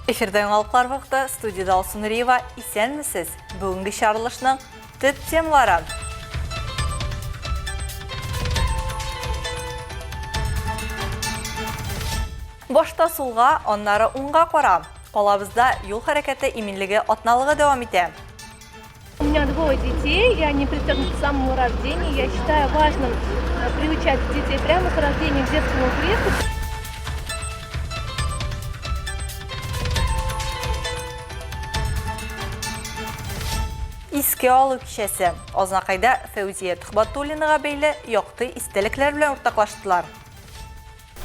Эфирден алқылар вақты студияда Алсу Нұриева исәнмісіз? Бүгінгі шарылышының төт темалары. Башта сулға, оннары оңға қора. Қолабызда юл харакеті именлігі отналығы девам ете. У меня двое детей, и они пристегнуты с самого рождения. Я считаю важным приучать детей прямо с рождения к детскому креслу. Иске алу кишесі. Ознақайда Фәузия Тұхбатуллинаға бейлі yoқты истеліклер білен ұртақлаштылар.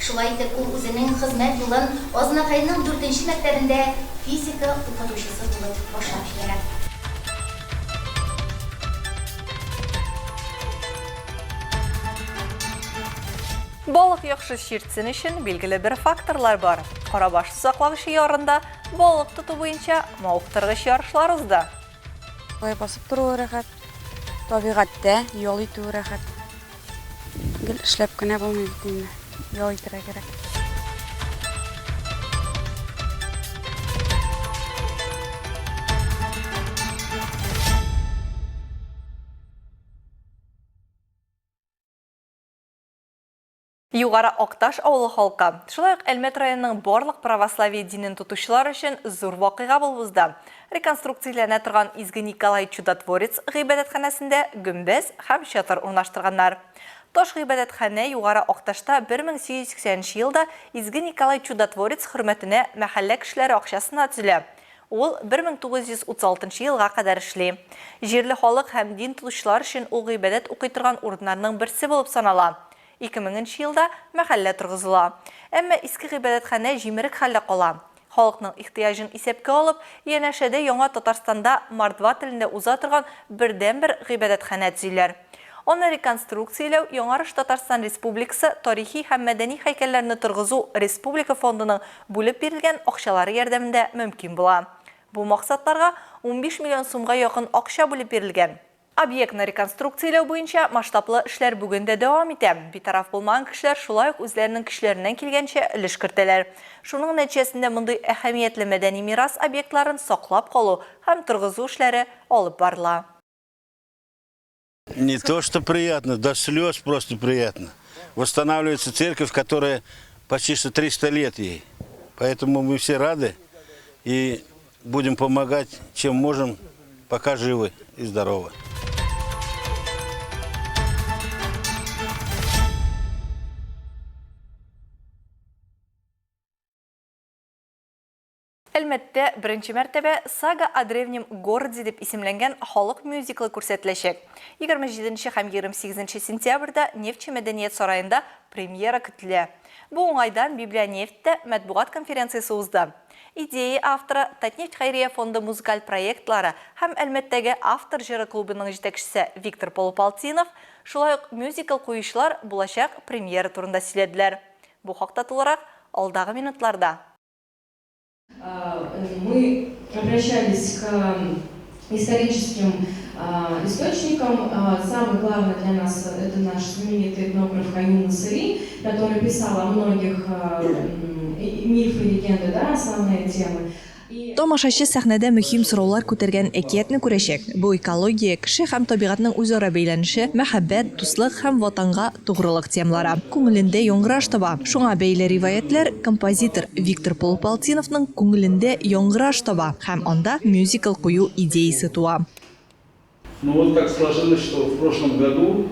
Шулай итеп, ул үзенең хезмәт юлын Азнакайның 4нче мәктәбендә физика укытучысы булып башлап җибәрә. Балык яхшы ширтсен өчен билгеле бер факторлар бар. Карабаш саклагычы ярында балык тоту буенча мауыктыргыч ярышлар узды. Басып тұру рәхәт, табиғатта ял итү рәхәт. Гел эшләп кенә булмый бит инде. Ял итәргә кирәк. Югары Акташ авылы халкы. Шулай ук Әлмәт районының барлык православие динен тотучылар өчен зур вакыйга булды. Реконструкцияләнә торган Изге Николай Чудотворец гыйбадәтханәсендә гөмбәз һәм чатыр урнаштырганнар. Таш гыйбадәтханә Югары Акташта 1880 елда Изге Николай Чудотворец хөрмәтенә мәхәллә кешеләре акчасына төзелә. Ул 1936 елга кадәр эшли. Җирле халык һәм дин тотучылар өчен ул гыйбадәт укый торган урыннарның берсе булып санала. 2000 елда мәхәллә торгызыла. Әмма иске гыйбадәтханә җимерек хәлдә кала. Халыкның ихтыяҗын исәпкә алып, янәшәдә яңа Татарстанда мордва телендә уза торган бердән-бер гыйбадәтханә төзиләр. Аны реконструкцияләү Яңарыш Татарстан Республикасы тарихи һәм мәдәни һәйкәлләрне торгызу республика фондының бүлеп бирелгән акчалары ярдәмендә мөмкин була. Бу максатларга 15 миллион сумга якын акча бүлеп бирелгән. Объектны реконструкцияләү буенча масштаблы эшләр бүген дә дәвам итә. Битараф булмаган кешеләр шулай ук үзләренең көчләреннән килгәнчә өлеш кертәләр. Шуның нәтиҗәсендә мондый әһәмиятле мәдәни мирас объектларын саклап калу һәм торгызу эшләре алып барыла. Не то, что приятно, до слез просто приятно. Восстанавливается церковь, которая почти что 300 лет ей. Поэтому мы все рады и будем помогать, чем можем, пока живы и здоровы. Әлмәттә беренче мәртәбә «Сага о древнем городе» дип исемләнгән халык мюзиклы күрсәтеләчәк. 27 һәм 28 сентябрьдә Нефтче мәдәният сараенда премьера көтелә. Бу уңайдан Библионефтьтә матбугат конференциясе узды. Идея авторы Татнефть Хайрия фонды музыкаль проектлары һәм Әлмәттәге автор җыры клубының җитәкчесе Виктор Полупалтинов шулай ук мюзикл куючылар булачак премьера турында сөйләделәр. Бу хакта тулырак алдагы минутларда. Мы обращались к историческим источникам. Самый главный для нас это наш знаменитый этнограф Каюм Насыри, который писал о многих мифы и легенды, да, основные темы. Тамашачы сәхнәдә мөһим сораулар күтәргән әкиятне күрәчәк. Бу экология, кеше һәм табигатьнең үзара бәйләнеше, мәхәббәт, дуслык һәм ватанга тугрылык темалары. Күңелендә яңгыраш таба. Шуңа бәйле риваятлар композитор Виктор Полупалтиновның күңелендә яңгыраш таба һәм анда мюзикл кую идеясе туа. Ну вот так сложилось, что в прошлом году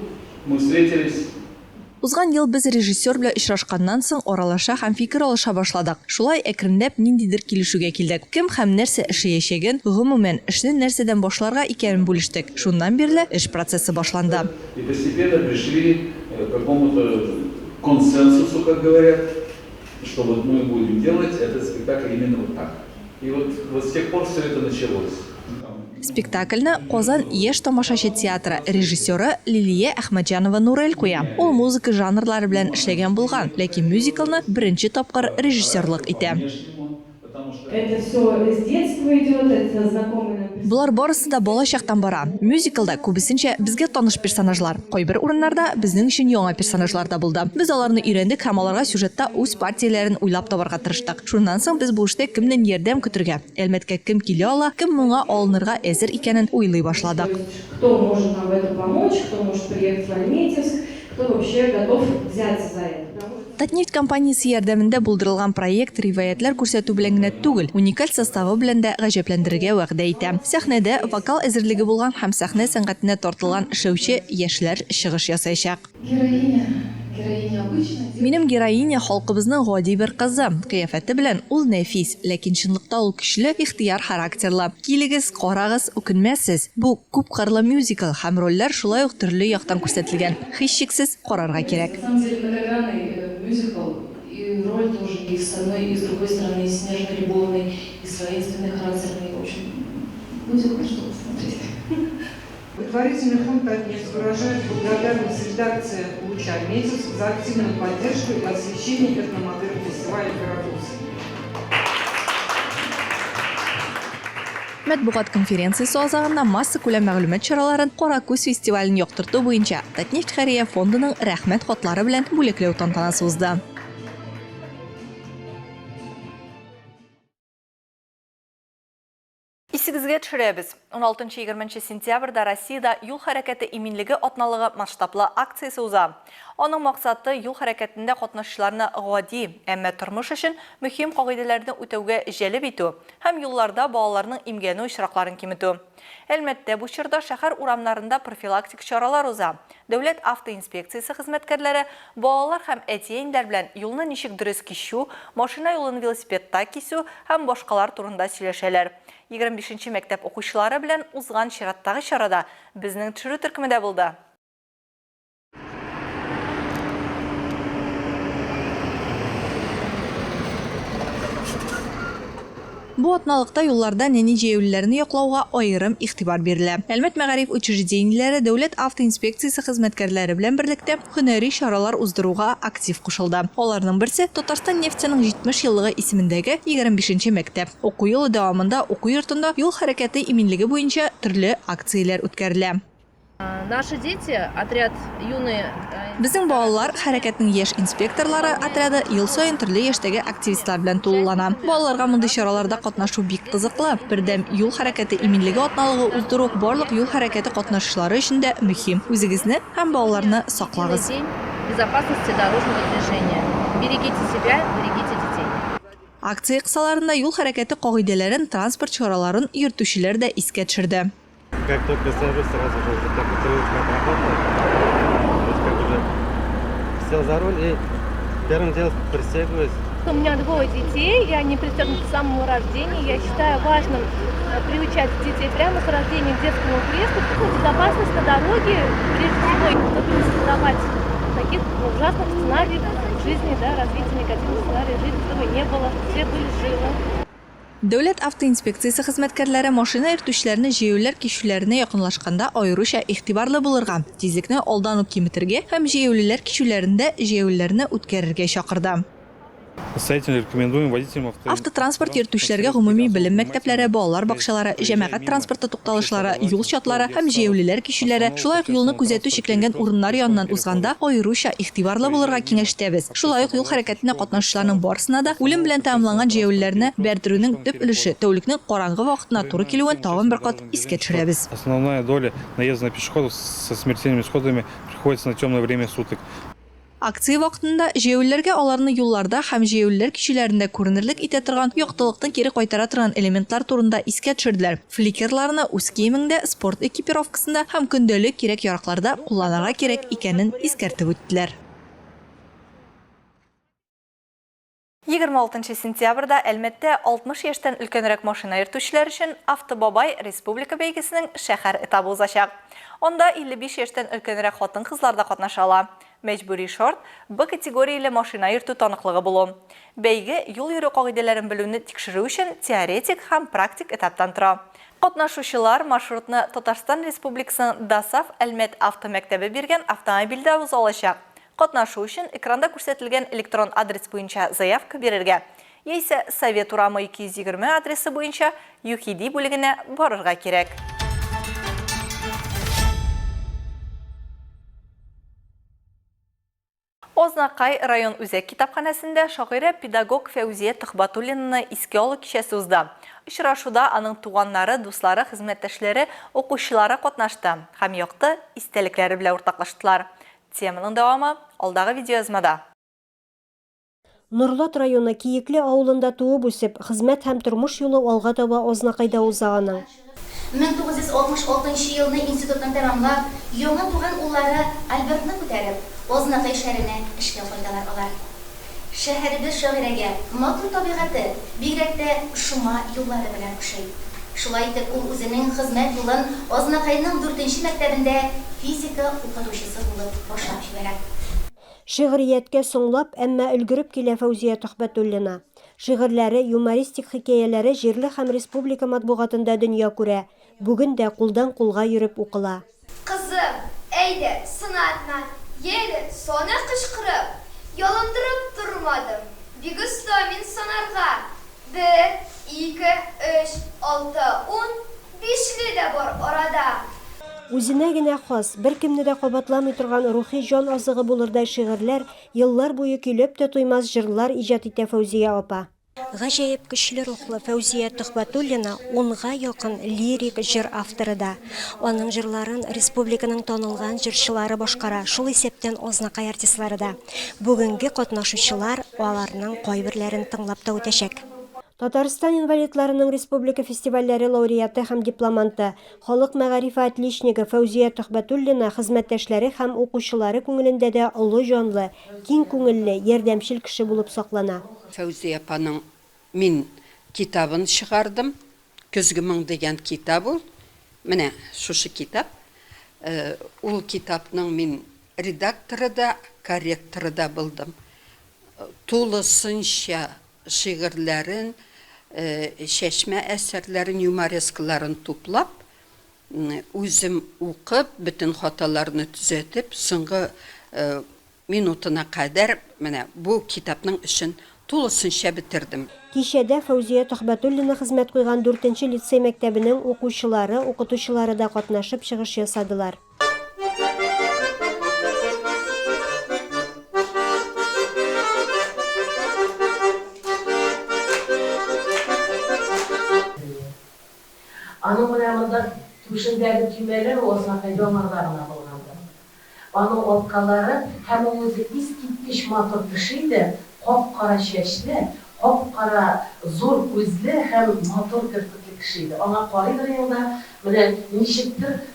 мы встретились. Узган ел без режиссер белән очрашканнан соң аралаша һәм фикер алыша башладык. Шулай әкренләп ниндидер килешүгә килдек. Кем һәм нәрсә эшләячәген, гомумән эшне нәрсәдән башларга икәнен бүлештек. Шуннан бирле эш процессы башланды. И постепенно пришли к какому-то консенсусу, как говорят, что вот мы будем делать этот спектакль именно вот так. И вот с тех пор все это началось. Спектакльне Казан яшь тамашачы театры режиссеры Лилия Әхмәтҗанова Нурел куя. Ул музыка жанрлары белән эшләгән булган, ләкин мюзиклны беренче тапкыр режиссерлык итә. Это все с детства идет, это знакомый нам персонаж. Булар барысы да бала чактан бара. Мюзиклда күбесенчә безгә таныш персонажлар. Кайбер урыннарда безнең өчен яңа персонажлар да булды. Без аларны өйрәндек һәм аларга сюжетта үз партияләрен уйлап табарга тырыштык. Шуннан соң без бу эштә кемнән ярдәм көтәргә, әлбәттә кем килә ала, кем моңа алынырга әзер икәнен уйлый башладык. Кто может нам в этом помочь, кто может приехать в Альметьевск, кто вообще готов взяться за это. Татнефть компаниясе ярдәмендә булдырылган проект риваятлар күрсәтү белән генә түгел, уникаль составы белән дә гаҗәпләндерергә вәгъдә итә. Сәхнәдә вокал әзерлеге булган һәм сәхнә сәнгатенә тартылган шәүче яшьләр чыгыш ясаячак. Героиня обычная. Минем героиня халкыбызның гади бер кызы. Кыяфәте белән ул нәфис, ләкин чынлыкта ул көчле, ихтияр характерлы. Килегез, карагыз, үкенмәссез. Бу күп кырлы мюзикл һәм рольләр шулай ук төрле яктан күрсәтелгән. Һичшиксез карарга кирәк. На самом деле многогранный мюзикл, и роль тоже и с одной, и с другой стороны, и снежно-любовный, и с воинственной, характерной. В общем, мюзикл, что посмотреть. Благотворительный фонд «Татнефть» выражает благодарность редакции «Луча Альметьевск» за активную поддержку и освещение этномодели фестиваля «Городовский». Матбугат конференциясе азагында масса күләм мәгълүмат чараларын Каракүз фестивален яктырту буенча Татнефть Хәрия фондының рәхмәт хатлары белән бүләкләү тантанасы узды. Исегезгә төшерәбез. 16-20 сентябрьдә Россиядә юл хәрәкәте иминлеге атналыгы масштаблы акциясе уза. Аның максаты юл хәрәкәтендә катнашучыларны гади, әмма тормыш өчен мөһим кагыйдәләрне үтәүгә җәлеп итү һәм юлларда балаларның имгәнү очракларын киметү. Әлбәттә, бу чорда шәһәр урамнарында профилактик чаралар уза. Дәүләт автоинспекциясе хезмәткәрләре балалар һәм әтиәннәр белән юлны ничек дөрес кичү, машина юлын велосипедта кисү һәм башкалар турында сөйләшәләр. 25-нче мәктәп укучылары белән узган чираттагы чарада безнең төшерү төркемендә булды. Бу атналыкта юлларда нәни җәяүлеләрне яклауга аерым игътибар бирелә. Әлмәт мәгариф учреждениеләре дәүләт автоинспекциясе хезмәткәрләре белән берлектә һөнәри чаралар уздыруга актив кушылды. Аларның берсе Татарстан нефтьнең 70 еллыгы исемендәге 25-нче мәктәп. Уку елы дәвамында уку йортында юл хәрәкәте иминлеге буенча төрле акцияләр үткәрелә. Наши дети, отряд юные... Безнең балалар хәрәкәтнең яшь инспекторлары отряды ел саен төрле яшьтәге активистлар белән тулылана. Балаларга мондый чараларда катнашу бик кызыклы. Бердәм юл хәрәкәте иминлеге атналыгы уздыру барлык юл хәрәкәте катнашучылары өчен дә мөһим. Үзегезне һәм балаларны саклагыз. День безопасности дорожного движения. Берегите себя, берегите детей. Акция кысаларында юл хәрәкәте кагыйдәләрен, транспорт чараларын йөртүчеләр дә искә төшерде. Как только сажусь, сразу же уже так привычка отработала. То есть как уже сел за руль и первым делом пристегиваюсь. У меня двое детей, и они пристегнуты с самого рождения. Я считаю важным приучать детей прямо с рождения к детскому креслу. Безопасность на дороге, прежде всего, чтобы не создавать таких ужасных сценариев в жизни, да, развития негативных сценариев в жизни, чтобы не было, все были живы. Дәүләт автоинспекциясе хезмәткәрләре машина йөртүчеләрне җәяүлеләр кичүләренә якынлашканда аеруча игътибарлы булырга, тизлекне алдан ук киметергә һәм җәяүлеләр кичүләрендә җәяүлеләрне үткәрергә чакырды. Автотранспорт йөртүчеләргә гомуми белем мәктәпләре, балалар бакчалары, җәмәгать транспорты тукталышлары, юл чатлары һәм җәяүлеләр кичүләре, шулай ук юлны күзәтү чикләнгән урыннар яныннан узганда аеруча игътибарлы булырга киңәш итәбез. Шулай ук юл хәрәкәтенә катнашучыларның барысына да үлем белән тәмамланган җәяүлеләрне бәрдерүнең төп өлеше тәүлекнең караңгы вакытына туры килүен тагын бер кат искә төшерәбез. Основная доля наезда на пешеходов со смертельными исходами приходится на темное время суток. Акция вакытында җәяүлеләргә аларны юлларда һәм җәяүлеләр кичүләрендә күренерлек итә торган яктылыкны кире кайтара торган элементлар турында искә төшерделәр. Фликерларны үз киемендә, спорт экипировкасында һәм көндәлек кирәк-яракларда кулланырга кирәк икәнен искәртеп үттеләр. 26 сентябрьдә Әлмәттә 60 яшьтән өлкәнрәк машина йөртүчеләр өчен Автобабай Республика бәйгесенең шәһәр этабы узачак. Анда 55 яшьтән өлкәнрәк хатын-кызлар да катнаша ала. Мәҗбүри шарт Б категорияле машина йөртү таныклыгы булу. Бәйге юл йөрү кагыйдәләрен белүне тикшерү өчен теоретик һәм практик этаптан тора. Катнашучылар маршрутны Татарстан Республикасының Дасаф Әлмәт автомәктәбе биргән автомобильдә уза алачак. Катнашу өчен экранда күрсәтелгән электрон адрес буенча заявка бирергә Яйсе Совет урамы 220 адресы буенча Юхиди бүлегенә барырга кирәк. Ознакай район үзәк китапханәсендә шагыйрә педагог Фәүзия Төхбәтуллинаны искә алу кичәсе узды. Очрашуда аның туганнары, дуслары, хезмәттәшләре, укучылары катнашты һәм якты истәлекләре белән уртаклаштылар. Теманың дәвамы алдагы видеоязмада. Нурлат районы Киекле авылында туып үсеп, хезмәт һәм тормыш юлы алга таба Ознакайда уза аның. 1966 елны институтын тәмамлап, яңа туган уллары Альбертны күтәреп, Ознакай шәһәренә эшкә кайдылар алар. Шәһәребез шагыйрәгә матур табигаты, бигрәк тә шума юллары белән ошый. Шулай итеп, ул үзенең хезмәт юлын Ознакайның 4нче мәктәбендә физика укытучысы булып башлап җибәрә. Шигърияткә соңлап, әмма өлгереп килә Фәүзия Төхбәтуллина. Шигырьләре, юмористик хикәяләре җирле һәм республика матбугатында дөнья күрә. Бүген дә кулдан кулга йөреп укыла. Кызым, әйдә, сынатма. Еді, соны кычкырып, ялындырып турмадым. Бик оста мин санарга. 1, 2, 3, 6, 10, 5 дә бар арада. Үзенә генә хас, беркемне дә кабатламый торган рухи җан азыгы булырдай шигырьләр, еллар буе көйләп тә туймас җырлар иҗат итә Фәүзия апа. Гаҗәеп көчле рухлы Фәүзия Төхбәтуллина 10га якын лирик җыр авторы да. Аның җырларын республиканың танылган җырчылары башкара, шул исәптән Ознакай артистлары да. Бүгенге катнашучылар аларның кайберләрен тыңлап та үтәчәк. Татарстан инвалидларының республика фестивальләре лауреаты һәм дипломанты, халык мәгарифе отличнигы Фәүзия Төхбәтуллина хезмәттәшләре һәм укучылары күңелендә дә олы җанлы, киң күңелле, ярдәмчел кеше булып саклана. Фәүзия апаның мин китабын чыгардым. Көзге моң дигән китап ул. Менә шушы китап. Ул китапның мин редакторы да, корректоры да булдым. Тулысынча шигырьләрен, шәшмә әсәрләрен, юморескаларын туплап, үзем укып, бөтен хаталарны төзәтеп, соңгы минутына кадәр менә бу китапның эшен тулысынча битердем. Кичәдә Фәүзия Төхбәтуллина хезмәт куйган 4нче лицей мәктәбенең укучылары, укытучылары да катнашып чыгыш ясадылар. Аның урамында түшендәге төймәләр Ознакай яңаларына булганды. Аның аткалары һәм үзе искиткеч матур кеше, кап-кара чәчле, кап-кара зур күзле һәм матур кирпекле кеше. Аңа карыйдыр елда, менә ничектер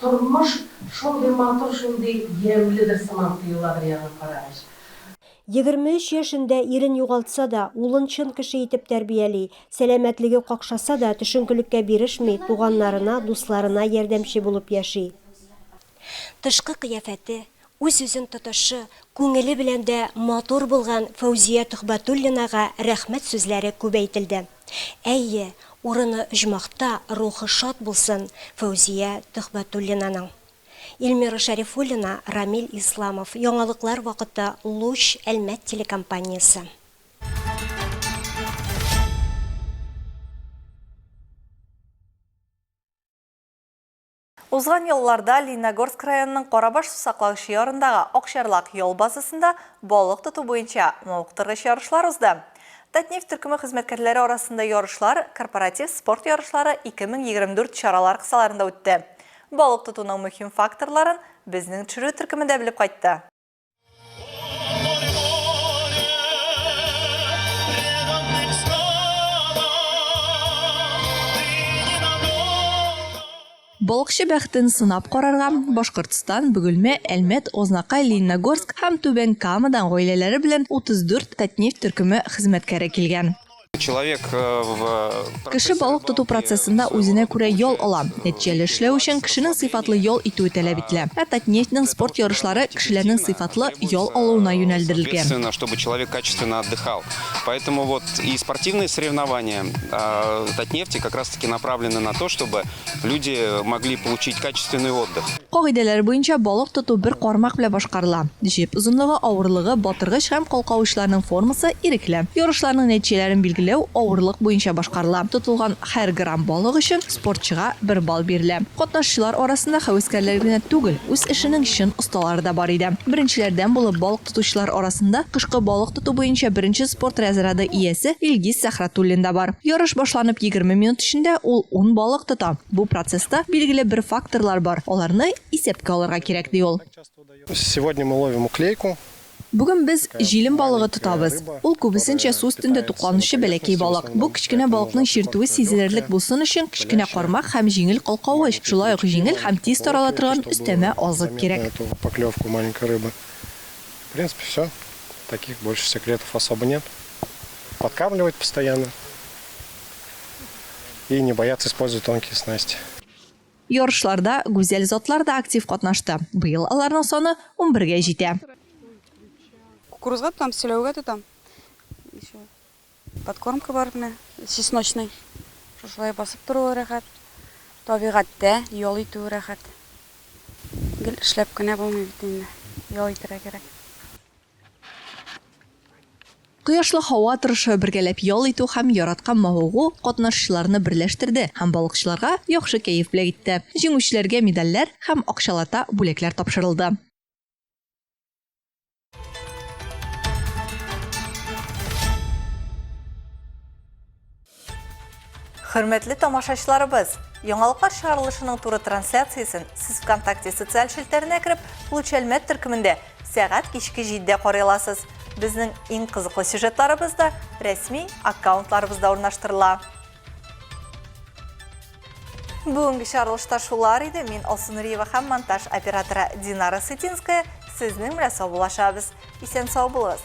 тормыш шундый матур, шундый ямьледер сыман тоелалар яңа караш. 23 яшендә ирен югалтса да, улын чын кеше итеп тәрбияли, сәламәтлеге какшаса да төшенкелеккә бирешми, туганнарына, дусларына ярдәмче булып яши. Тышкы кыяфәте, үз-үзен тотышы, күңеле белән дә матур булган Фәүзия Төхбәтуллинага рәхмәт сүзләре күбәйтелде. Әйе, урыны оҗмакта, рухы шат булсын Фәүзия Төхбәтуллинаның. Илмира Шәрифуллина, Рамил Исламов. Яңалыклар вакыты Луч Әлмәт телекомпаниясе. Узган елларда Лениногорск районының Карабаш сусаклагычы ярындагы Акчарлак ял базасында балык тоту буенча мавыктыргыч ярышлар узды. Татнефть төркеме хезмәткәрләре арасында ярышлар, корпоратив спорт ярышлары 2024 чаралар кысаларында үтте. Балык тотуның мөһим факторларын безнең төшерү төркемендә белеп кайтты. Балыкчы бәхтен сынап карарга Башкортстан, Бөгелмә, Әлмәт, Ознакай, Лениногорск һәм Түбән Камадан гаиләләре белән 34 Татнефть төркеме хезмәткәре килгән. Человек в Кеше балык тоту процессында үзенә күрә ял ала. Нәтиҗәле эшләү өчен кешенең сыйфатлы ял итүе таләп ителә. Татнефтьнең спорт ярышлары кешеләрнең сыйфатлы ял алуына юнәлдерелгән. Ответственно, чтобы человек качественно отдыхал. Поэтому вот и спортивные соревнования Татнефти как раз-таки направлены на то, чтобы люди могли получить качественный отдых. Кагыйдәләр буенча балык тоту бер кармак белән башкарыла. Җеп озынлыгы, авырлыгы, батыргыч һәм калкавычларның формасы ирекле. Ярышларның нәтиҗәләрен билгеләү авырлык буенча башкарыла. Тотылган һәр грамм балык өчен спортчыга 1 балл бирелә. Катнашчылар арасында хәвескәрләр генә түгел, үз эшенең чын осталары да бар иде. Беренчеләрдән булып балык тотучылар арасында кышкы балык тоту буенча беренче спорт разряды иясе Илгиз Сәхратуллин да бар. Ярыш башланып 20 минут эчендә ул 10 балык тота. Бу процесста билгеле бер факторлар бар. Аларны исәпкә алырга кирәк ди ул. Сегодня мы ловим уклейку. Бүген без җилем балыгы тотабыз. Ул күбесенчә су өстендә тукланучы бәләкәй балык. Бу кичкенә балыкның чиртүе сизелерлек булсын өчен кичкенә кармак һәм җиңел калкавыч, шулай ук җиңел һәм тиз тарала торган өстәмә азык кирәк. Поклевку маленькой рыбы. В принципе, все. Таких больше секретов особо нет. Подкармливать постоянно. И не бояться использовать тонкие снасти. Ярышларда гүзәл затлар да актив катнашты. Быел аларның саны 11-гә җитә. Кукурузга там, селеуга там. Еще подкормка бар менә, чесночный. Шулай басып тору рәхәт. Табигатьтә ял итү рәхәт. Гел эшләп кенә булмый бит инде. Ял итәргә кирәк. Кояшлы һава торышы бергәләп ял итү һәм яраткан мавыгу катнашчыларны берләштерде һәм балыкчыларга яхшы кәеф белән итте. Җиңүчеләргә медальләр һәм акчалата бүләкләр тапшырылды. Хөрмәтле тамашачыларыбыз, яңалыклар чыгарылышының туры трансляциясын сез ВКонтакте социаль шелтәренә кереп, Лучәлмәт төркемендә сәгать кичке 7-дә карый аласыз. Безнең иң кызыклы сюжетларыбыз да рәсми аккаунтларыбызда урнаштырыла. Бүгенге чыгарылышта шулар иде. Мин Алсу Нуриева һәм монтаж операторы Динара Сытинская сезнең белән саубуллашабыз. Исән сау булыгыз.